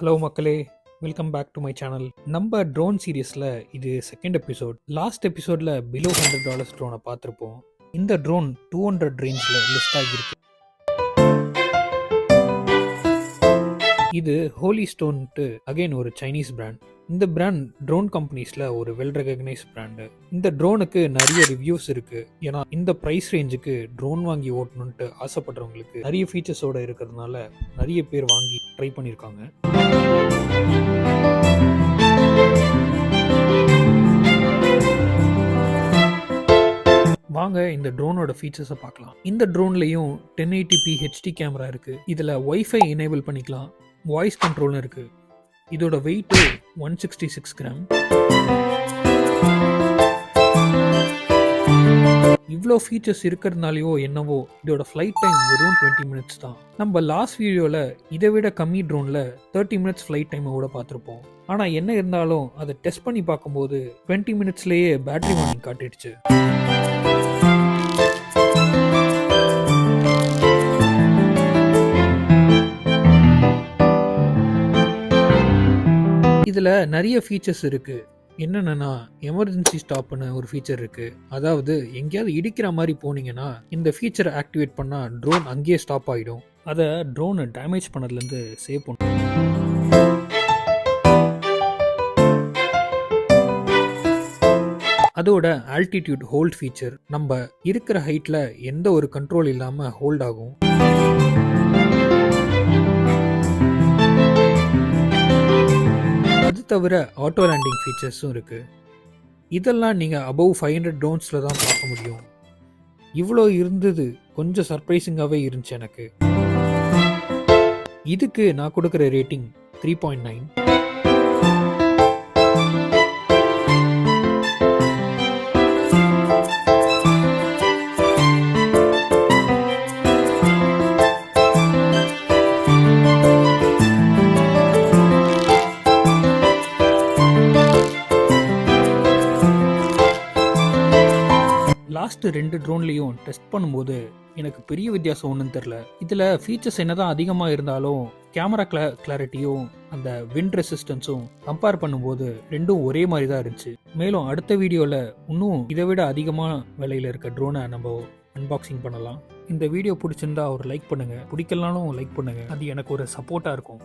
Hello மக்களே, welcome back to my channel. நம்ம drone சீரீஸில் இது செகண்ட் எபிசோட். லாஸ்ட் எபிசோடில் பிலோ $100 ட்ரோனை பார்த்துருப்போம். இந்த ட்ரோன் 200 ரேஞ்சில் லிஸ்ட் ஆகியிருக்கு. இது ஹோலிஸ்டோன்ட்டு அகைன் ஒரு சைனீஸ் பிராண்ட். இந்த பிராண்ட் ட்ரோன் கம்பெனிஸில் ஒரு வெல் ரெகக்னைஸ் பிராண்டு. இந்த ட்ரோனுக்கு நிறைய ரிவ்யூஸ் இருக்குது. ஏன்னா இந்த ப்ரைஸ் ரேஞ்சுக்கு ட்ரோன் வாங்கி ஓட்டணுன்ட்டு ஆசைப்படுறவங்களுக்கு நிறைய ஃபீச்சர்ஸோடு இருக்கிறதுனால நிறைய பேர் வாங்கி ட்ரை பண்ணியிருக்காங்க. வாங்க இந்த ட்ரோனோட ஃபீச்சர்ஸை பார்க்கலாம். இந்த ட்ரோன்லையும் 1080p HD கேமரா இருக்குது. இதில் வைஃபை எனேபிள் பண்ணிக்கலாம். வாய்ஸ் கண்ட்ரோலும் இருக்குது. இதோட வெயிட்டு 166 கிராம். இவ்வளோ ஃபீச்சர்ஸ் இருக்கிறதுனாலையோ என்னவோ இதோட ஃப்ளைட் டைம் வெறும் 20 மினிட்ஸ் தான். நம்ம லாஸ்ட் வீடியோவில் இதை விட கம்மி ட்ரோனில் 30 மினிட்ஸ் ஃப்ளைட் டைமை கூட பார்த்துருப்போம். ஆனால் என்ன இருந்தாலும் அதை டெஸ்ட் பண்ணி பார்க்கும்போது 20 மினிட்ஸ்லேயே பேட்டரி வார்னிங் காட்டிடுச்சு. இதில் நிறைய ஃபீச்சர்ஸ் இருக்குது. என்னென்னா எமர்ஜென்சி ஸ்டாப்னு ஒரு ஃபீச்சர் இருக்குது. அதாவது எங்கேயாவது இடிக்கிற மாதிரி போனீங்கன்னா இந்த ஃபீச்சரை ஆக்டிவேட் பண்ணால் ட்ரோன் அங்கேயே ஸ்டாப் ஆகிடும். அதை ட்ரோனை டேமேஜ் பண்ணதுலேருந்து சேவ் பண்ணும். அதோட ஆல்டிடியூட் ஹோல்ட் ஃபீச்சர், நம்ம இருக்கிற ஹைட்டில் எந்த ஒரு கண்ட்ரோல் இல்லாமல் ஹோல்ட் ஆகும். அது தவிர ஆட்டோ லேண்டிங் ஃபீச்சர்ஸும் இருக்குது. இதெல்லாம் நீங்கள் அபவ் 500 ட்ரோன்ஸில் தான் பார்க்க முடியும். இவ்வளோ இருந்தது கொஞ்சம் சர்ப்ரைசிங்காகவே இருந்துச்சு எனக்கு. இதுக்கு நான் கொடுக்குற ரேட்டிங் 3.9. லாஸ்ட் 2 ட்ரோன்லையும் டெஸ்ட் பண்ணும்போது எனக்கு பெரிய வித்தியாசம் ஒன்றும் தெரில. இதில் ஃபீச்சர்ஸ் என்னதான் அதிகமாக இருந்தாலும் கேமரா கிளாரிட்டியும் அந்த விண்ட் ரெசிஸ்டன்ஸும் கம்பேர் பண்ணும்போது ரெண்டும் ஒரே மாதிரி தான் இருந்துச்சு. மேலும் அடுத்த வீடியோவில் இன்னும் இதை விட அதிகமாக விலையில் இருக்க ட்ரோனை நம்ம அன்பாக்சிங் பண்ணலாம். இந்த வீடியோ பிடிச்சிருந்தா ஒரு லைக் பண்ணுங்கள், பிடிக்கலனாலும் லைக் பண்ணுங்கள். அது எனக்கு ஒரு சப்போர்ட்டாக இருக்கும்.